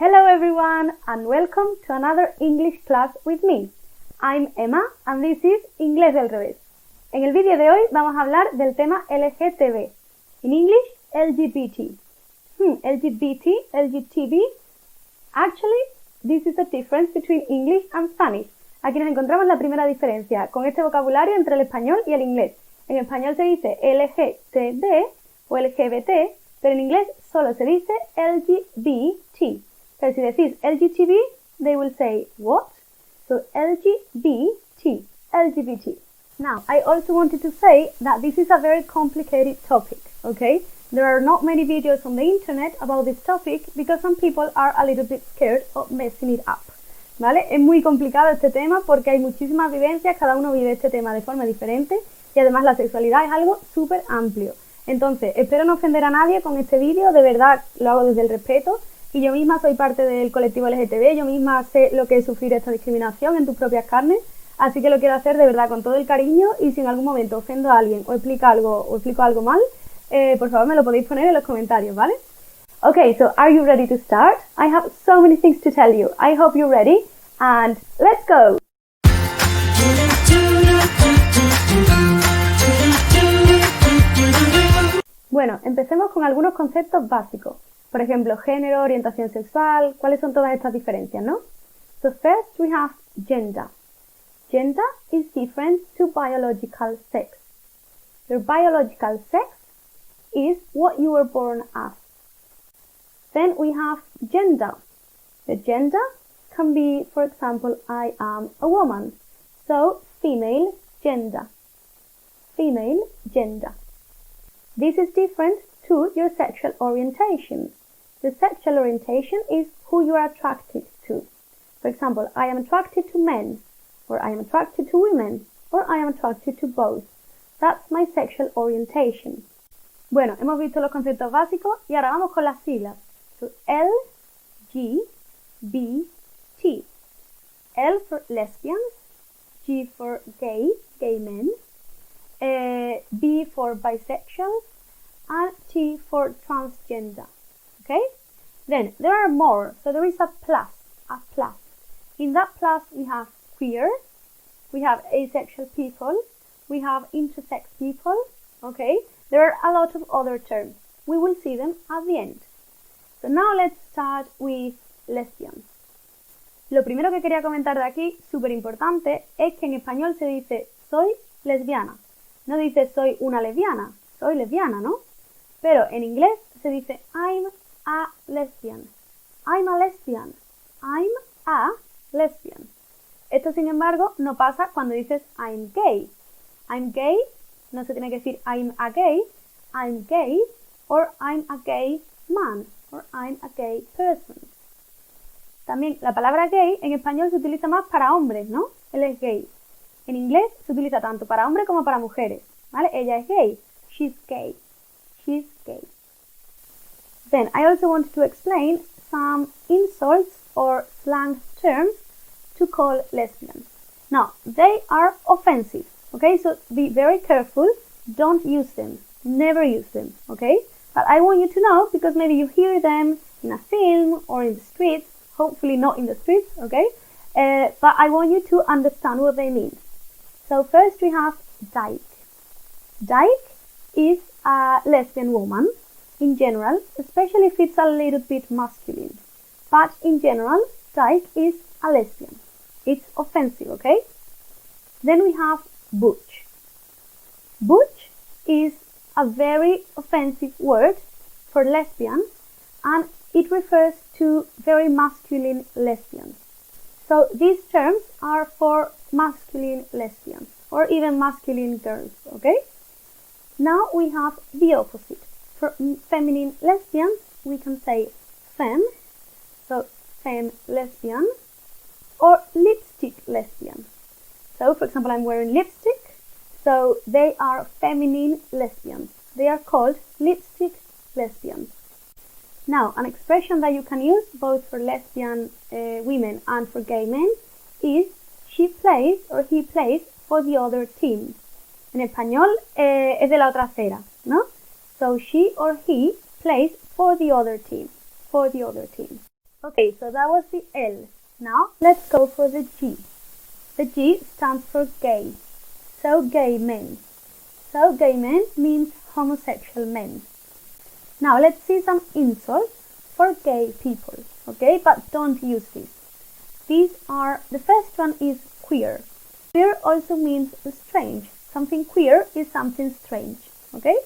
Hello everyone and welcome to another English class with me. I'm Emma and this is Inglés del revés. En el vídeo de hoy vamos a hablar del tema LGTB. In English, LGBT. LGTB. Actually, this is the difference between English and Spanish. Aquí nos encontramos la primera diferencia con este vocabulario entre el español y el inglés. En español se dice LGTB o LGBT, pero en inglés solo se dice LGBT. Pero si decís LGTB, they will say what? So LGBT. Now, I also wanted to say that this is a very complicated topic, okay? There are not many videos on the internet about this topic because some people are a little bit scared of messing it up, ¿vale? Es muy complicado este tema porque hay muchísimas vivencias, cada uno vive este tema de forma diferente y además la sexualidad es algo súper amplio. Entonces, espero no ofender a nadie con este vídeo, de verdad lo hago desde el respeto y yo misma soy parte del colectivo LGTB, yo misma sé lo que es sufrir esta discriminación en tus propias carnes, así que lo quiero hacer de verdad con todo el cariño y si en algún momento ofendo a alguien o explico algo mal, por favor me lo podéis poner en los comentarios, ¿vale? Okay, so are you ready to start? I have so many things to tell you. I hope you're ready and let's go! Bueno, empecemos con algunos conceptos básicos. Por ejemplo, género, orientación sexual, ¿cuáles son todas estas diferencias, no? So first we have gender. Gender is different to biological sex. Your biological sex is what you were born as. Then we have gender. The gender can be, for example, I am a woman. So, female gender. Female gender. This is different to your sexual orientation. The sexual orientation is who you are attracted to. For example, I am attracted to men, or I am attracted to women, or I am attracted to both. That's my sexual orientation. Bueno, hemos visto los conceptos básicos y ahora vamos con las siglas. So, L, G, B, T. L for lesbians, G for gay men, B for bisexual, and T for transgender. Okay? Then there are more. So there is a plus. In that plus we have queer, we have asexual people, we have intersex people. Okay? There are a lot of other terms. We will see them at the end. So now let's start with lesbians. Lo primero que quería comentar de aquí, súper importante, es que en español se dice soy lesbiana. No dice soy una lesbiana, soy lesbiana, ¿no? Pero en inglés se dice I'm a lesbian. I'm a lesbian. I'm a lesbian. Esto, sin embargo, no pasa cuando dices I'm gay. I'm gay, no se tiene que decir I'm a gay or I'm a gay man or I'm a gay person. También la palabra gay en español se utiliza más para hombres, ¿no? Él es gay. En inglés se utiliza tanto para hombres como para mujeres, ¿vale? Ella es gay. She's gay. She's gay. Then I also want to explain some insults or slang terms to call lesbians. Now, they are offensive, okay? So be very careful. Don't use them. Never use them, okay? But I want you to know because maybe you hear them in a film or in the streets. Hopefully not in the streets, okay? But I want you to understand what they mean. So first we have dyke. Dyke is a lesbian woman in general, especially if it's a little bit masculine. But in general, dyke is a lesbian. It's offensive, okay? Then we have butch. Butch is a very offensive word for lesbian and it refers to very masculine lesbians. So these terms are for masculine lesbians or even masculine girls, okay? Now we have the opposite. For feminine lesbians, we can say femme, so femme lesbian, or lipstick lesbian. So, for example, I'm wearing lipstick, so they are feminine lesbians. They are called lipstick lesbians. Now, an expression that you can use both for lesbian women and for gay men is she plays or he plays for the other team. En español es de la otra acera, ¿no? So she or he plays for the other team. Okay, so that was the L. Now let's go for the G. The G stands for gay. So gay men. So gay men means homosexual men. Now let's see some insults for gay people. Okay, but don't use these. The first one is queer. Queer also means strange. Something queer is something strange. Okay.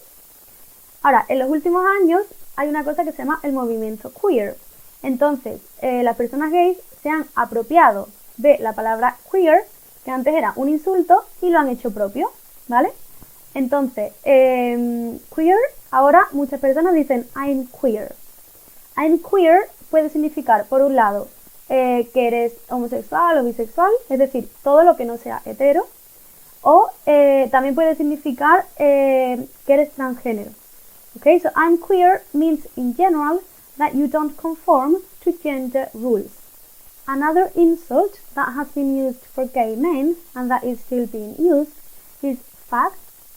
Ahora, en los últimos años hay una cosa que se llama el movimiento queer. Entonces, las personas gays se han apropiado de la palabra queer, que antes era un insulto, y lo han hecho propio, ¿vale? Entonces, queer, ahora muchas personas dicen I'm queer. I'm queer puede significar, por un lado, que eres homosexual o bisexual, es decir, todo lo que no sea hetero, o también puede significar que eres transgénero. Okay, so I'm queer means in general that you don't conform to gender rules. Another insult that has been used for gay men and that is still being used is fag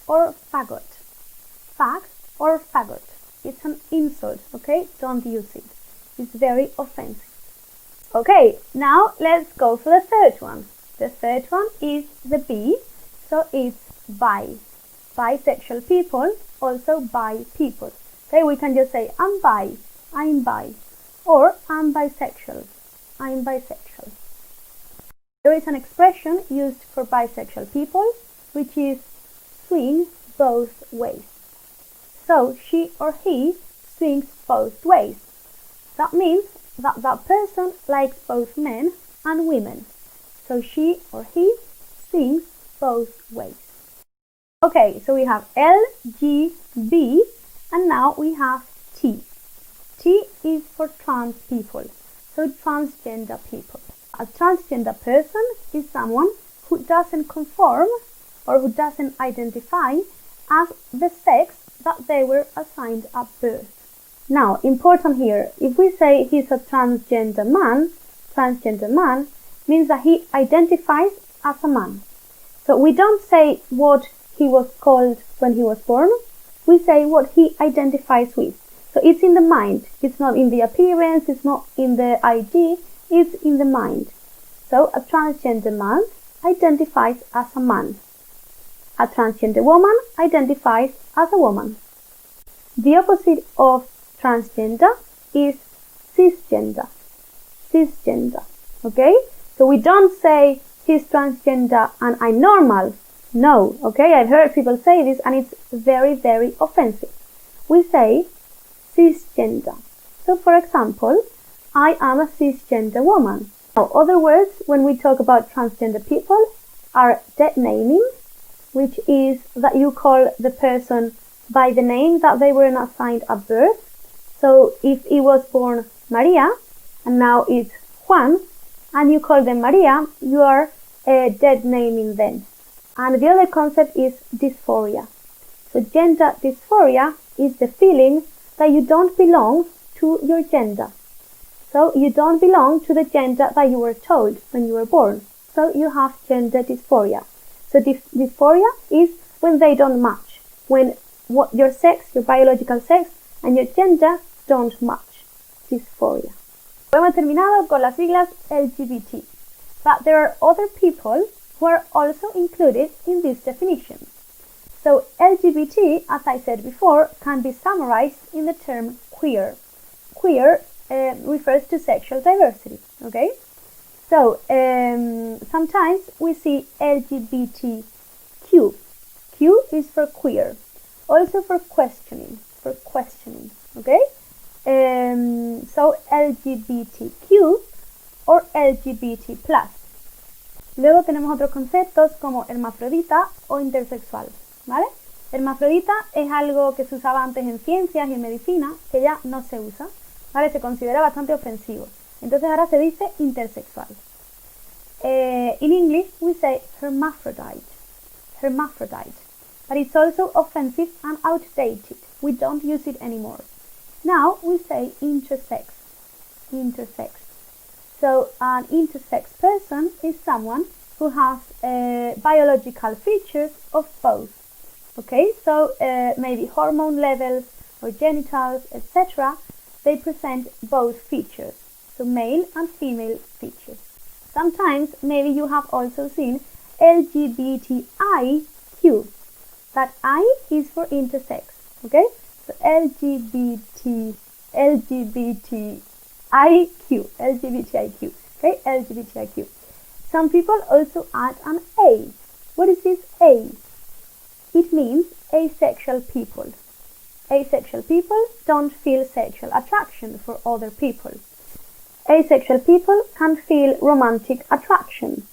or faggot. Fag or faggot. It's an insult, okay? Don't use it. It's very offensive. Okay, now let's go for the third one. The third one is the B, so it's bi. Bisexual people, also bi people. Okay, we can just say I'm bi, or I'm bisexual, I'm bisexual. There is an expression used for bisexual people, which is swing both ways. So she or he swings both ways. That means that that person likes both men and women. So she or he swings both ways. Okay, so we have L, G, B, and now we have T. T is for trans people, so transgender people. A transgender person is someone who doesn't conform or who doesn't identify as the sex that they were assigned at birth. Now, important here, if we say he's a transgender man means that he identifies as a man. So we don't say what he was called when he was born, we say what he identifies with. So it's in the mind, it's not in the appearance, it's not in the ID, it's in the mind. So a transgender man identifies as a man. A transgender woman identifies as a woman. The opposite of transgender is cisgender. Cisgender. Okay? So we don't say he's transgender and I'm normal. No, okay? I've heard people say this and it's very, very offensive. We say cisgender. So for example, I am a cisgender woman. Now, other words when we talk about transgender people are dead naming, which is that you call the person by the name that they were assigned at birth. So if he was born Maria and now it's Juan and you call them Maria, you are dead naming them. And the other concept is dysphoria. So gender dysphoria is the feeling that you don't belong to your gender. So you don't belong to the gender that you were told when you were born. So you have gender dysphoria. So dysphoria is when they don't match. When what your sex, your biological sex, and your gender don't match. Dysphoria. Hemos terminado con las siglas LGBT. But there are other people who are also included in this definition. So LGBT, as I said before, can be summarized in the term queer. Queer refers to sexual diversity, okay? So sometimes we see LGBTQ. Q is for queer, also for questioning, okay? So LGBTQ or LGBT+. Luego tenemos otros conceptos como hermafrodita o intersexual, ¿vale? Hermafrodita es algo que se usaba antes en ciencias y en medicina, que ya no se usa, ¿vale? Se considera bastante ofensivo. Entonces ahora se dice intersexual. In English we say hermaphrodite, but it's also offensive and outdated. We don't use it anymore. Now we say intersex. So an intersex person is someone who has biological features of both. Okay, so maybe hormone levels or genitals, etc. They present both features. so male and female features. Sometimes maybe you have also seen LGBTIQ. That I is for intersex, okay? So LGBTIQ, okay? LGBTIQ. Some people also add an A. What is this A? It means asexual people. Asexual people don't feel sexual attraction for other people. Asexual people can feel romantic attraction.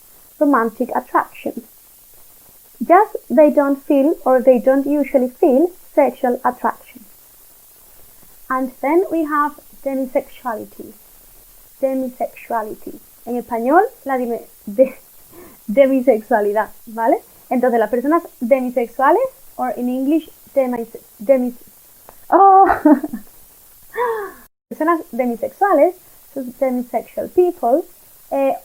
Just they don't feel or they don't usually feel sexual attraction. And then we have demisexuality. Demisexuality. En español, la demisexualidad, ¿vale? Entonces, las personas demisexuales, or in English, personas demisexuales, so demisexual people,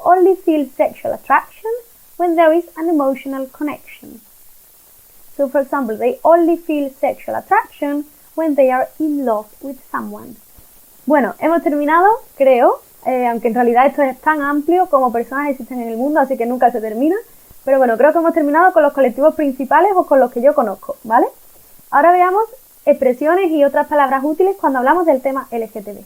only feel sexual attraction when there is an emotional connection. So, for example, they only feel sexual attraction when they are in love with someone. Bueno, hemos terminado, creo, aunque en realidad esto es tan amplio como personas existen en el mundo, así que nunca se termina. Pero bueno, creo que hemos terminado con los colectivos principales o con los que yo conozco, ¿vale? Ahora veamos expresiones y otras palabras útiles cuando hablamos del tema LGTB.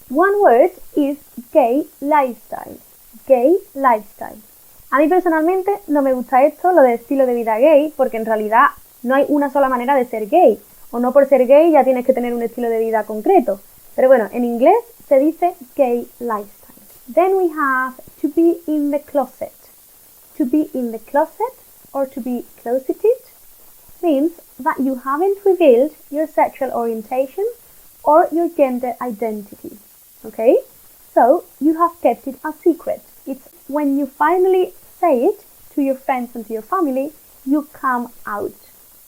One word is gay lifestyle. Gay lifestyle. A mí personalmente no me gusta esto, lo de estilo de vida gay, porque en realidad no hay una sola manera de ser gay. O no por ser gay ya tienes que tener un estilo de vida concreto. Pero bueno, en inglés se dice gay lifestyle. Then we have to be in the closet. To be in the closet or to be closeted means that you haven't revealed your sexual orientation or your gender identity. Okay? So you have kept it a secret. It's when you finally say it to your friends and to your family, you come out.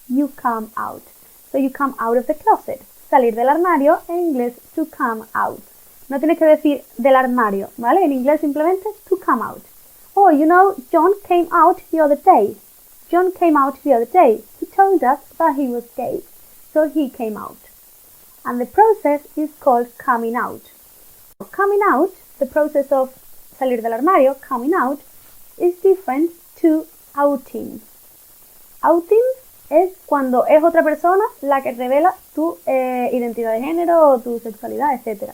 You come out. So you come out of the closet. Salir del armario, en inglés, to come out. No tienes que decir del armario, ¿vale? En inglés simplemente to come out. Oh, you know, John came out the other day. John came out the other day. He told us that he was gay. So he came out. And the process is called coming out. Coming out, the process of salir del armario, coming out, is different to outing. Outing es cuando es otra persona la que revela tu identidad de género o tu sexualidad, etc.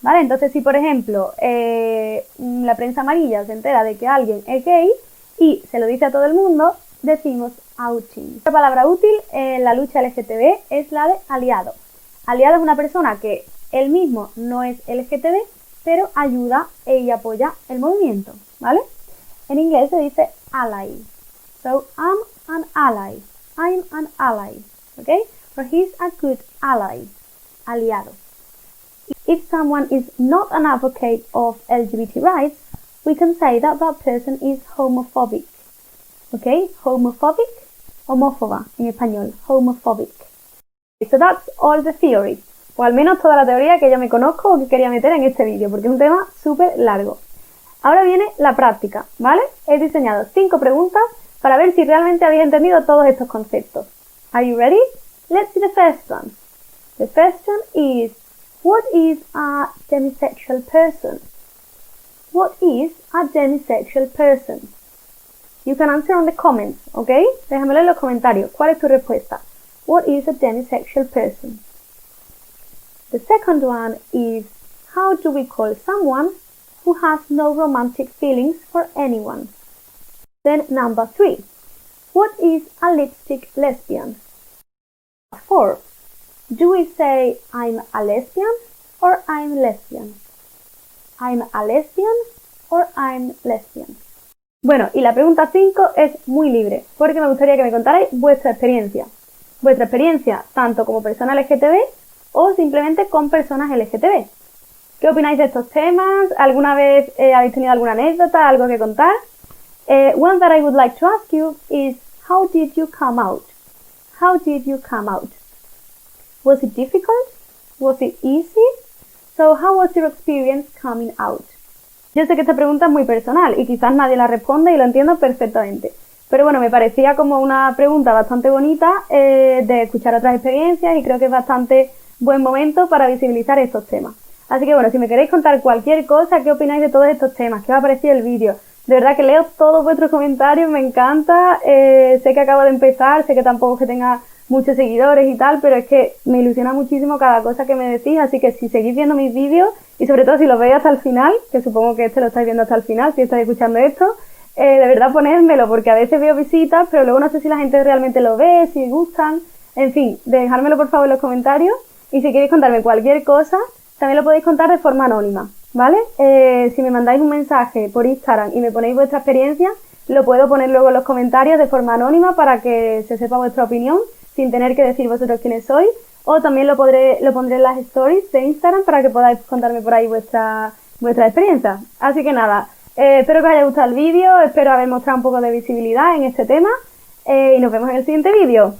¿Vale? Entonces, si por ejemplo la prensa amarilla se entera de que alguien es gay y se lo dice a todo el mundo, decimos outing. Otra palabra útil en la lucha LGTB es la de aliado. Aliado es una persona que él mismo no es LGTB, pero ayuda y apoya el movimiento, ¿vale? En inglés se dice ally. So, I'm an ally. I'm an ally. Okay? Or he's a good ally. Aliado. If someone is not an advocate of LGBT rights, we can say that that person is homophobic. Okay? Homophobic. Homófoba en español. Homophobic. So that's all the theory. O al menos toda la teoría que yo me conozco o que quería meter en este vídeo, porque es un tema súper largo. Ahora viene la práctica, ¿vale? He diseñado 5 preguntas para ver si realmente habéis entendido todos estos conceptos. Are you ready? Let's see the first one. The first one is, what is a demisexual person? What is a demisexual person? You can answer on the comments, ¿ok? Déjamelo en los comentarios. ¿Cuál es tu respuesta? What is a demisexual person? The second one is, how do we call someone who has no romantic feelings for anyone? Then number 3, what is a lipstick lesbian? 4, do we say I'm a lesbian or I'm lesbian? I'm a lesbian or I'm lesbian. Bueno, y la pregunta 5 es muy libre, porque me gustaría que me contarais vuestra experiencia. Vuestra experiencia tanto como persona LGTB o simplemente con personas LGTB. ¿Qué opináis de estos temas? ¿Alguna vez habéis tenido alguna anécdota, algo que contar? One that I would like to ask you is, how did you come out? How did you come out? Was it difficult? Was it easy? So, how was your experience coming out? Yo sé que esta pregunta es muy personal y quizás nadie la responde y lo entiendo perfectamente. Pero bueno, me parecía como una pregunta bastante bonita de escuchar otras experiencias y creo que es bastante buen momento para visibilizar estos temas. Así que bueno, si me queréis contar cualquier cosa, qué opináis de todos estos temas, qué os ha parecido el vídeo. De verdad que leo todos vuestros comentarios, me encanta. Sé que acabo de empezar, sé que tampoco es que tenga muchos seguidores y tal, pero es que me ilusiona muchísimo cada cosa que me decís, así que si seguís viendo mis vídeos, y sobre todo si los veis hasta el final, que supongo que este lo estáis viendo hasta el final, si estáis escuchando esto, de verdad ponérmelo, porque a veces veo visitas, pero luego no sé si la gente realmente lo ve, si gustan, en fin, dejármelo por favor en los comentarios, y si queréis contarme cualquier cosa, también lo podéis contar de forma anónima, ¿vale? Si me mandáis un mensaje por Instagram y me ponéis vuestra experiencia, lo puedo poner luego en los comentarios de forma anónima para que se sepa vuestra opinión, sin tener que decir vosotros quiénes sois, o también lo pondré en las stories de Instagram para que podáis contarme por ahí vuestra experiencia. Así que nada, espero que os haya gustado el vídeo, espero haber mostrado un poco de visibilidad en este tema, y nos vemos en el siguiente vídeo.